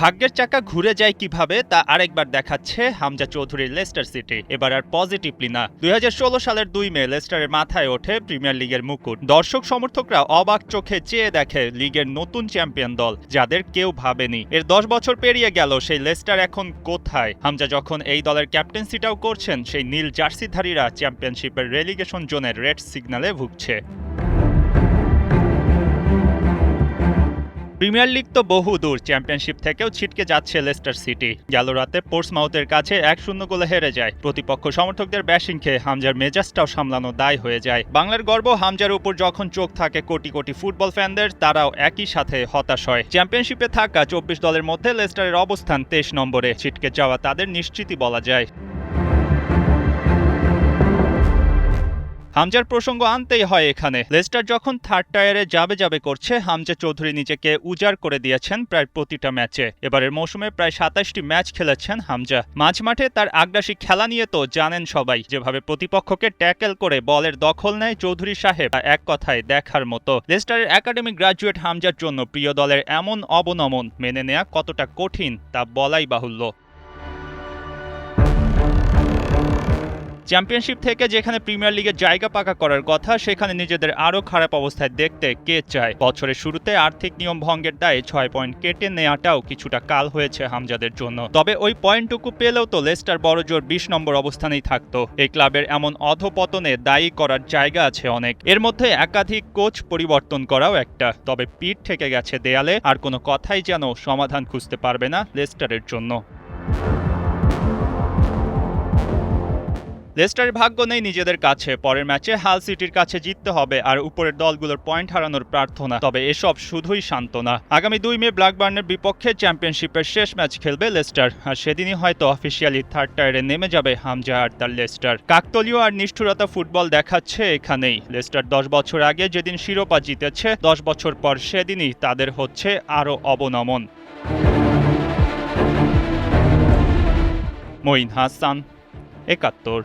ভাগ্যের চাকা ঘুরে যায় কিভাবে তা আরেকবার দেখাচ্ছে হামজা চৌধুরীর লেস্টার সিটি। এবার আর পজিটিভলি না। ২০১৬ সালের ২ মে লেস্টারের মাথায় ওঠে প্রিমিয়ার লিগের মুকুট। দর্শক সমর্থকরা অবাক চোখে চেয়ে দেখে লিগের নতুন চ্যাম্পিয়ন দল, যাদের কেউ ভাবেনি। এর ১০ বছর পেরিয়ে গেল, সেই লেস্টার এখন কোথায়? হামজা যখন এই দলের ক্যাপ্টেন্সিটাও করছেন, সেই নীল জার্সিধারীরা চ্যাম্পিয়নশিপের রেলিগেশন জোনের রেড সিগন্যালে ভুগছে। প্রিমিয়ার লিগ তো বহু দূর, চ্যাম্পিয়নশিপ থেকেও ছিটকে যাচ্ছে লেস্টার সিটি। গেল রাতে পোর্টসমাউথের কাছে ১-০ গোলে হেরে যায়। প্রতিপক্ষ সমর্থকদের ব্যাশিং খেয়ে হামজার মেজাজটাও সামলানো দায় হয়ে যায়। বাংলার গর্ব হামজার উপর যখন চোখ থাকে কোটি কোটি ফুটবল ফ্যানদের, তারাও একই সাথে হতাশ হয়। চ্যাম্পিয়নশিপে থাকা ২৪ দলের মধ্যে লেস্টারের অবস্থান ২৩ নম্বরে। ছিটকে যাওয়া তাদের নিশ্চিতই বলা যায়। হামজার প্রসঙ্গ আনতেই হয় এখানে। লেস্টার যখন থার্ড টায়ারে যাবে করছে, হামজা চৌধুরী নিজেকে উজাড় করে দিয়েছেন প্রায় প্রতিটা ম্যাচে। এবারের মৌসুমে প্রায় ২৭টি ম্যাচ খেলেছেন হামজা। মাঝমাঠে তার আগ্রাসী খেলা নিয়ে তো জানেন সবাই। যেভাবে প্রতিপক্ষকে ট্যাকেল করে বলের দখল নেয় চৌধুরী সাহেব, এক কথায় দেখার মতো। লেস্টারের একাডেমি গ্রাজুয়েট হামজার জন্য প্রিয় দলের এমন অবনমন মেনে নেয়া কতটা কঠিন তা বলাই বাহুল্য। চ্যাম্পিয়নশিপ থেকে যেখানে প্রিমিয়ার লিগে জায়গা পাকা করার কথা, সেখানে নিজেদের আরও খারাপ অবস্থায় দেখতে কে চায়? বছরের শুরুতে আর্থিক নিয়ম ভঙ্গের দায়ে ৬ পয়েন্ট কেটে নেওয়াটাও কিছুটা কাল হয়েছে হামজাদের জন্য। তবে ওই পয়েন্টটুকু পেলেও তো লেস্টার বড়জোর ২০ নম্বর অবস্থানেই থাকতো। এই ক্লাবের এমন অধপতনে দায়ী করার জায়গা আছে অনেক। এর মধ্যে একাধিক কোচ পরিবর্তন করাও একটা। তবে পিঠ থেকে গেছে দেয়ালে, আর কোনো কথাই যেন সমাধান খুঁজতে পারবে না লেস্টারের জন্য। লেস্টারের ভাগ্য নেই নিজেদের কাছে। পরের ম্যাচে হাল সিটির কাছে জিততে হবে, আর উপরের দলগুলোর পয়েন্ট হারানোর প্রার্থনা। তবে এসব শুধুই সান্ত্বনা। আগামী ২ মে ব্ল্যাকবার্নের বিপক্ষে চ্যাম্পিয়নশিপের শেষ ম্যাচ খেলবে লেস্টার। আর সেদিনই হয়তো অফিসিয়ালি থার্ড টায়ারে নেমে যাবে হামজা আর তার লেস্টার। কাকতলীয় আর নিষ্ঠুরতা ফুটবল দেখাচ্ছে এখানেই। লেস্টার ১০ বছর আগে যেদিন শিরোপা জিতেছে, ১০ বছর পর সেদিনই তাদের হচ্ছে আরও অবনমন। মঈন হাসান, ৭১।